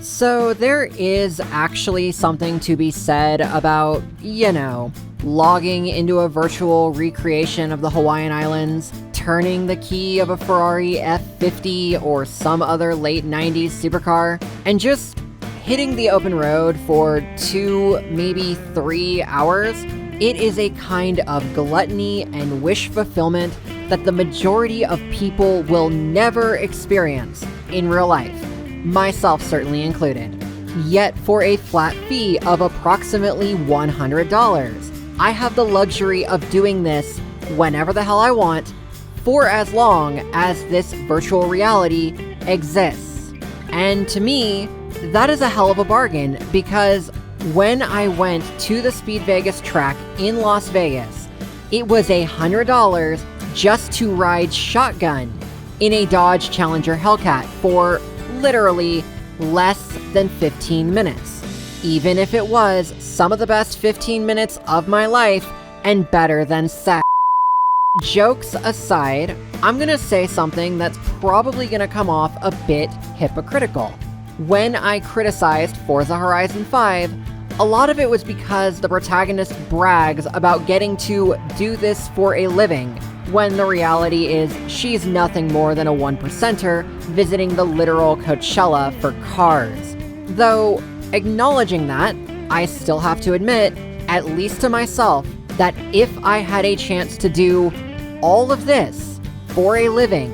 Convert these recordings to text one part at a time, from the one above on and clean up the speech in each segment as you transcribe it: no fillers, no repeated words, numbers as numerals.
So there is actually something to be said about, logging into a virtual recreation of the Hawaiian Islands, turning the key of a Ferrari F50 or some other late 90s supercar, and just hitting the open road for 2, maybe 3 hours. It is a kind of gluttony and wish fulfillment that the majority of people will never experience in real life, myself certainly included. Yet for a flat fee of approximately $100, I have the luxury of doing this whenever the hell I want, for as long as this virtual reality exists. And to me, that is a hell of a bargain, because when I went to the Speed Vegas track in Las Vegas, it was $100 just to ride shotgun in a Dodge Challenger Hellcat for literally less than 15 minutes. Even if it was some of the best 15 minutes of my life and better than sex. Jokes aside, I'm gonna say something that's probably gonna come off a bit hypocritical. When I criticized Forza Horizon 5, a lot of it was because the protagonist brags about getting to do this for a living, when the reality is she's nothing more than a 1%er visiting the literal Coachella for cars. Though, acknowledging that, I still have to admit, at least to myself, that if I had a chance to do all of this for a living,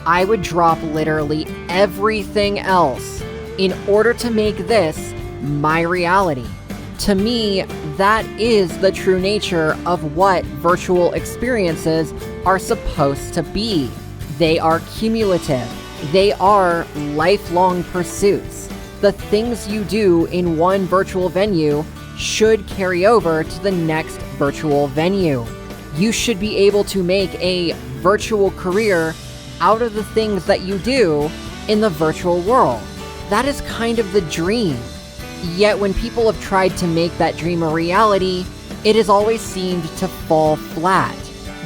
I would drop literally everything else in order to make this my reality. To me, that is the true nature of what virtual experiences are supposed to be. They are cumulative. They are lifelong pursuits. The things you do in one virtual venue should carry over to the next virtual venue. You should be able to make a virtual career out of the things that you do in the virtual world. That is kind of the dream. Yet when people have tried to make that dream a reality, it has always seemed to fall flat.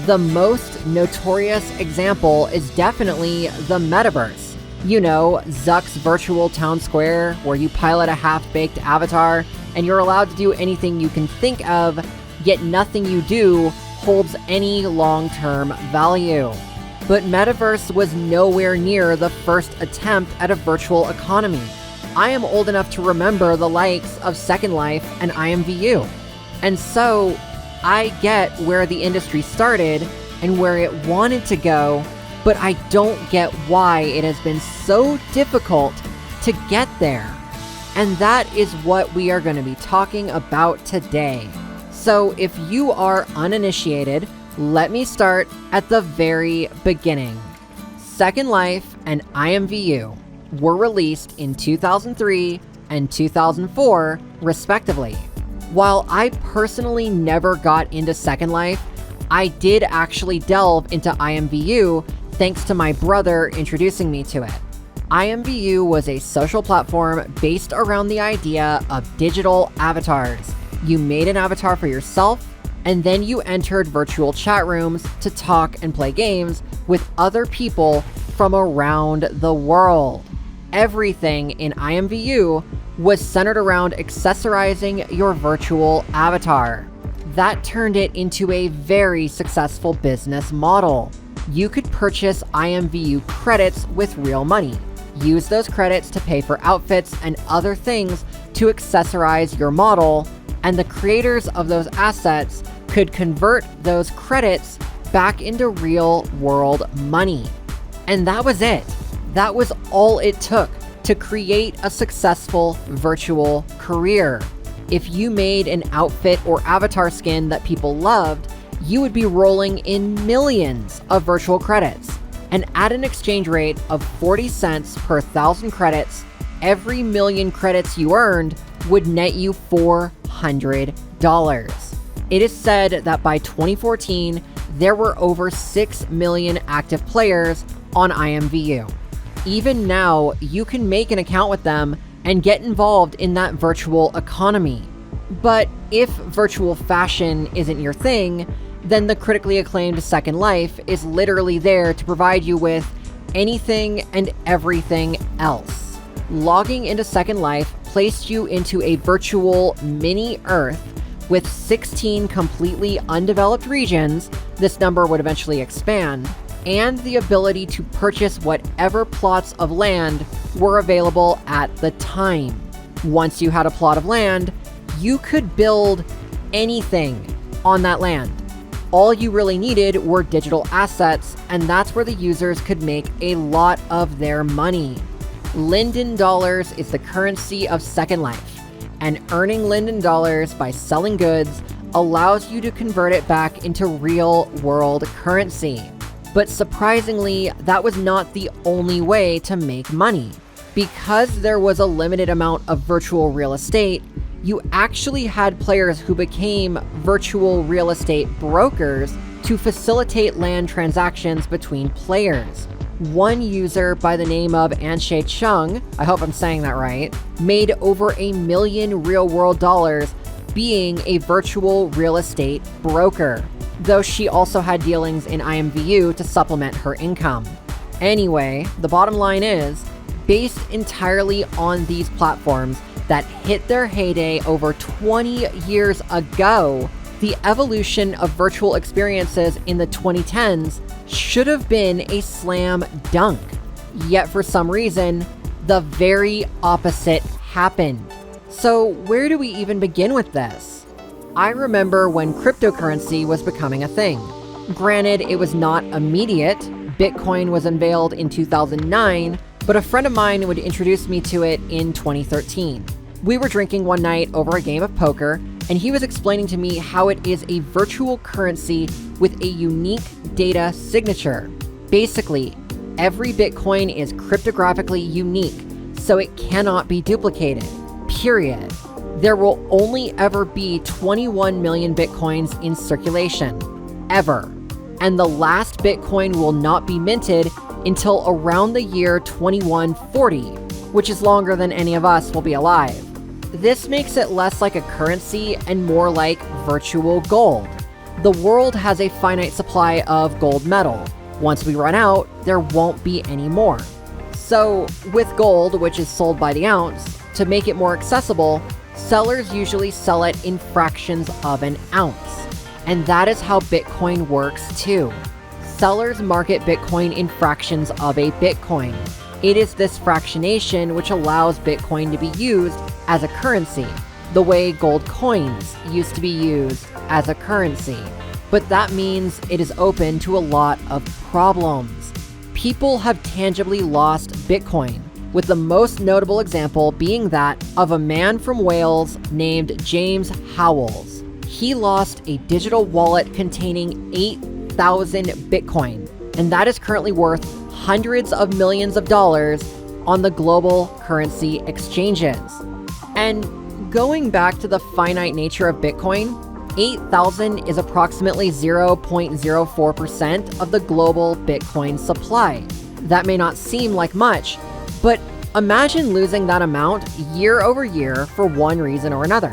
The most notorious example is definitely the Metaverse. Zuck's virtual town square, where you pilot a half-baked avatar and you're allowed to do anything you can think of, yet nothing you do holds any long-term value. But Metaverse was nowhere near the first attempt at a virtual economy. I am old enough to remember the likes of Second Life and IMVU. And so, I get where the industry started and where it wanted to go, but I don't get why it has been so difficult to get there. And that is what we are going to be talking about today. So if you are uninitiated, let me start at the very beginning. Second Life and IMVU were released in 2003 and 2004, respectively. While I personally never got into Second Life, I did actually delve into IMVU thanks to my brother introducing me to it. IMVU was a social platform based around the idea of digital avatars. You made an avatar for yourself, and then you entered virtual chat rooms to talk and play games with other people from around the world. Everything in IMVU was centered around accessorizing your virtual avatar. That turned it into a very successful business model. You could purchase IMVU credits with real money. Use those credits to pay for outfits and other things to accessorize your model, and the creators of those assets could convert those credits back into real world money. And that was it. That was all it took to create a successful virtual career. If you made an outfit or avatar skin that people loved, you would be rolling in millions of virtual credits. And at an exchange rate of 40 cents per 1,000 credits, every million credits you earned would net you $400. It is said that by 2014, there were over 6 million active players on IMVU. Even now, you can make an account with them and get involved in that virtual economy. But if virtual fashion isn't your thing, then the critically acclaimed Second Life is literally there to provide you with anything and everything else. Logging into Second Life placed you into a virtual mini-Earth with 16 completely undeveloped regions. This number would eventually expand, and the ability to purchase whatever plots of land were available at the time. Once you had a plot of land, you could build anything on that land. All you really needed were digital assets, and that's where the users could make a lot of their money. Linden dollars is the currency of Second Life, and earning Linden dollars by selling goods allows you to convert it back into real-world currency. But surprisingly, that was not the only way to make money. Because there was a limited amount of virtual real estate, you actually had players who became virtual real estate brokers to facilitate land transactions between players. One user by the name of Anshe Chung, I hope I'm saying that right, made over $1 million real-world dollars being a virtual real estate broker, though she also had dealings in IMVU to supplement her income. Anyway, the bottom line is, based entirely on these platforms that hit their heyday over 20 years ago, the evolution of virtual experiences in the 2010s should have been a slam dunk. Yet for some reason, the very opposite happened. So where do we even begin with this? I remember when cryptocurrency was becoming a thing. Granted, it was not immediate. Bitcoin was unveiled in 2009, but a friend of mine would introduce me to it in 2013. We were drinking one night over a game of poker, and he was explaining to me how it is a virtual currency with a unique data signature. Basically, every Bitcoin is cryptographically unique, so it cannot be duplicated, period. There will only ever be 21 million Bitcoins in circulation, ever. And the last Bitcoin will not be minted until around the year 2140, which is longer than any of us will be alive. This makes it less like a currency and more like virtual gold. The world has a finite supply of gold metal. Once we run out, there won't be any more. So, with gold, which is sold by the ounce, to make it more accessible, sellers usually sell it in fractions of an ounce. And that is how Bitcoin works too. Sellers market Bitcoin in fractions of a Bitcoin. It is this fractionation which allows Bitcoin to be used as a currency, the way gold coins used to be used as a currency. But that means it is open to a lot of problems. People have tangibly lost Bitcoin, with the most notable example being that of a man from Wales named James Howells. He lost a digital wallet containing 8,000 Bitcoin, and that is currently worth hundreds of millions of dollars on the global currency exchanges. And going back to the finite nature of Bitcoin, 8,000 is approximately 0.04% of the global Bitcoin supply. That may not seem like much, but imagine losing that amount year over year for one reason or another.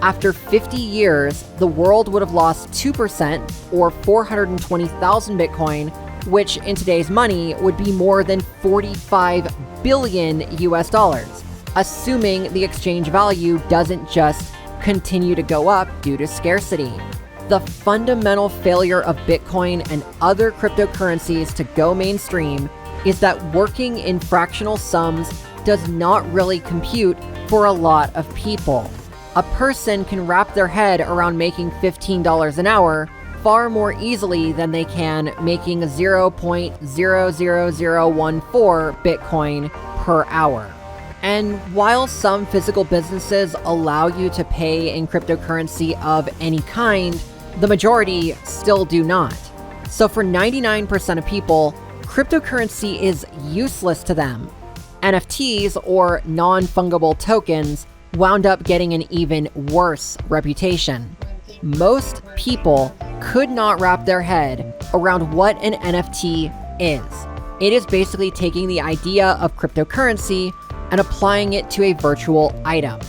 After 50 years, the world would have lost 2% or 420,000 Bitcoin, which in today's money would be more than 45 billion US dollars, assuming the exchange value doesn't just continue to go up due to scarcity. The fundamental failure of Bitcoin and other cryptocurrencies to go mainstream is that working in fractional sums does not really compute for a lot of people. A person can wrap their head around making $15 an hour far more easily than they can making 0.00014 Bitcoin per hour. And while some physical businesses allow you to pay in cryptocurrency of any kind, the majority still do not. So for 99% of people, cryptocurrency is useless to them. NFTs, or non-fungible tokens, wound up getting an even worse reputation. Most people could not wrap their head around what an NFT is. It is basically taking the idea of cryptocurrency and applying it to a virtual item.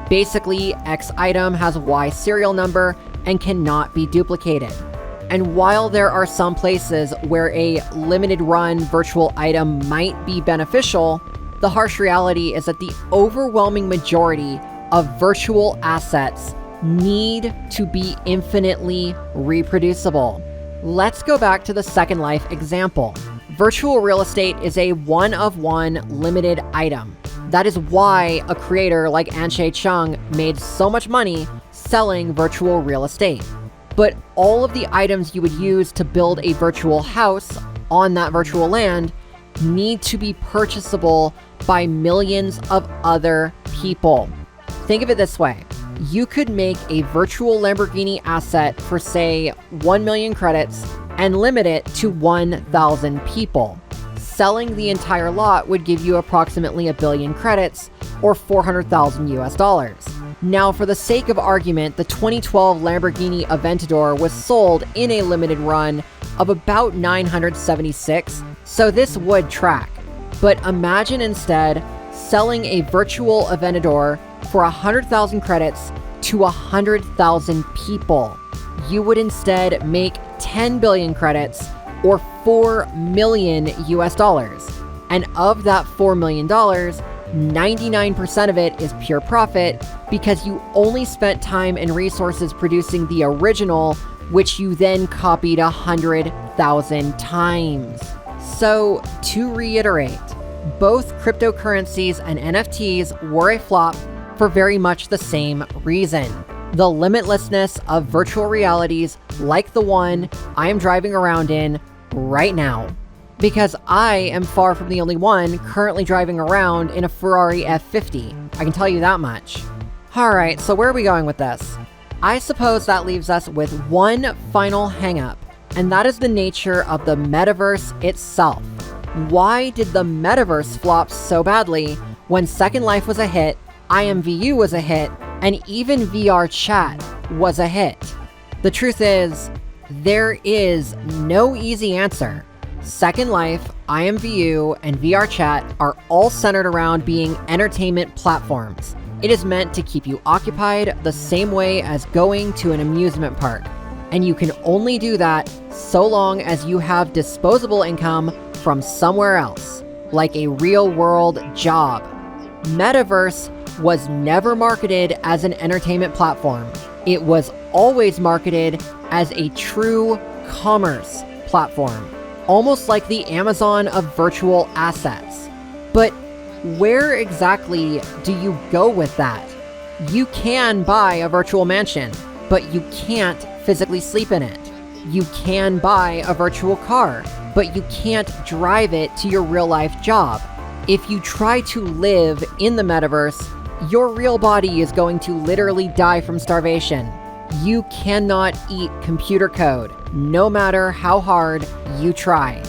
Basically, X item has Y serial number and cannot be duplicated. And while there are some places where a limited run virtual item might be beneficial, The harsh reality is that the overwhelming majority of virtual assets need to be infinitely reproducible. Let's go back to the Second Life example. Virtual real estate is a one-of-one limited item. That is why a creator like Anshe Chung made so much money selling virtual real estate. But all of the items you would use to build a virtual house on that virtual land need to be purchasable by millions of other people. Think of it this way. You could make a virtual Lamborghini asset for, say, 1 million credits and limit it to 1,000 people. Selling the entire lot would give you approximately 1 billion credits, or $400,000. Now, for the sake of argument, the 2012 Lamborghini Aventador was sold in a limited run of about 976, so this would track. But imagine instead selling a virtual Aventador for 100,000 credits to 100,000 people. You would instead make 10 billion credits, or $4 million. And of that $4 million, 99% of it is pure profit because you only spent time and resources producing the original, which you then copied 100,000 times. So, to reiterate, both cryptocurrencies and NFTs were a flop for very much the same reason. The limitlessness of virtual realities like the one I am driving around in right now. Because I am far from the only one currently driving around in a Ferrari F50. I can tell you that much. Alright, so where are we going with this? I suppose that leaves us with one final hang-up, and that is the nature of the Metaverse itself. Why did the Metaverse flop so badly when Second Life was a hit, IMVU was a hit, and even VR chat was a hit? The truth is, there is no easy answer. Second Life, IMVU, and VR chat are all centered around being entertainment platforms. It is meant to keep you occupied the same way as going to an amusement park. And you can only do that so long as you have disposable income from somewhere else, like a real-world job. Metaverse was never marketed as an entertainment platform. It was always marketed as a true commerce platform, almost like the Amazon of virtual assets. But where exactly do you go with that? You can buy a virtual mansion, but you can't physically sleep in it. You can buy a virtual car, but you can't drive it to your real-life job. If you try to live in the metaverse, your real body is going to literally die from starvation. You cannot eat computer code, no matter how hard you try.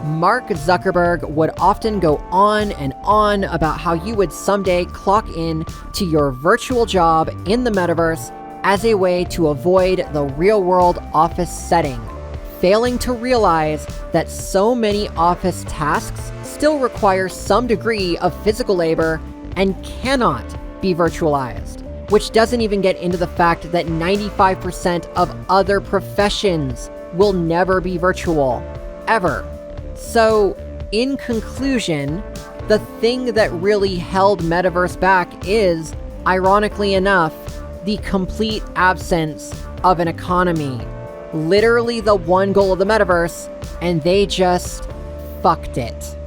Mark Zuckerberg would often go on and on about how you would someday clock in to your virtual job in the metaverse as a way to avoid the real-world office setting, failing to realize that so many office tasks still require some degree of physical labor and cannot be virtualized. Which doesn't even get into the fact that 95% of other professions will never be virtual, ever. So, in conclusion, the thing that really held Metaverse back is, ironically enough, the complete absence of an economy. Literally the one goal of the Metaverse, and they just fucked it.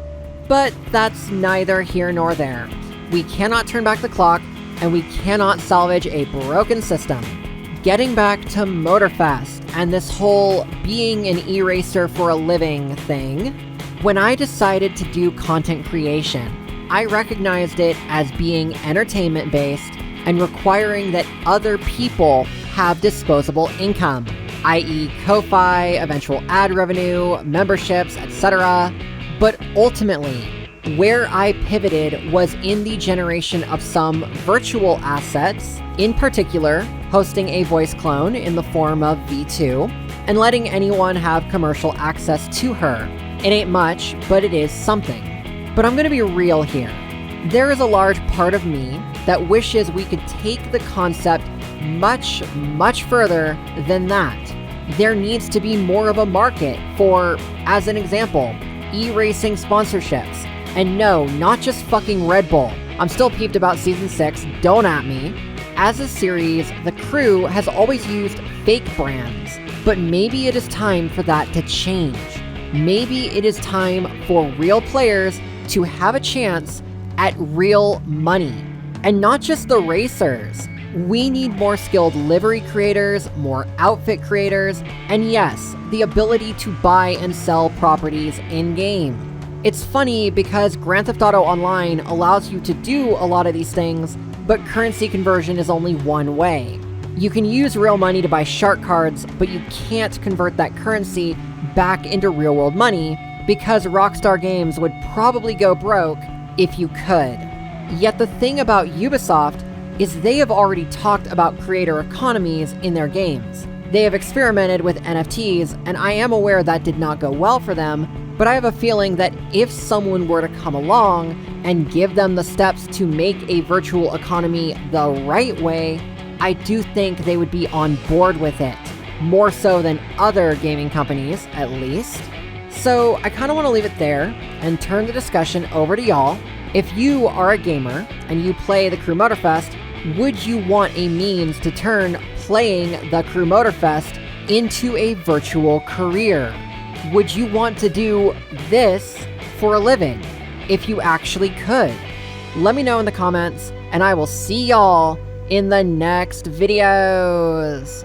But that's neither here nor there. We cannot turn back the clock, and we cannot salvage a broken system. Getting back to Motorfest and this whole being an eraser for a living thing, when I decided to do content creation, I recognized it as being entertainment-based and requiring that other people have disposable income, i.e. Ko-Fi, eventual ad revenue, memberships, etc. But ultimately, where I pivoted was in the generation of some virtual assets, in particular, hosting a voice clone in the form of V2, and letting anyone have commercial access to her. It ain't much, but it is something. But I'm gonna be real here. There is a large part of me that wishes we could take the concept much, much further than that. There needs to be more of a market for, as an example, e-racing sponsorships, And no, not just fucking Red Bull. I'm still peeved about Season 6, don't at me. As a series, the crew has always used fake brands, but maybe it is time for that to change. Maybe it is time for real players to have a chance at real money. And not just the racers. We need more skilled livery creators, more outfit creators, and yes, the ability to buy and sell properties in-game. It's funny because Grand Theft Auto Online allows you to do a lot of these things, but currency conversion is only one way. You can use real money to buy shark cards, but you can't convert that currency back into real-world money because Rockstar Games would probably go broke if you could. Yet the thing about Ubisoft is they have already talked about creator economies in their games. They have experimented with NFTs, and I am aware that did not go well for them, but I have a feeling that if someone were to come along and give them the steps to make a virtual economy the right way, I do think they would be on board with it. More so than other gaming companies, at least. So I kind of want to leave it there and turn the discussion over to y'all. If you are a gamer and you play the Crew Motorfest, would you want a means to turn playing the Crew Motorfest into a virtual career? Would you want to do this for a living if you actually could? Let me know in the comments, and I will see y'all in the next videos.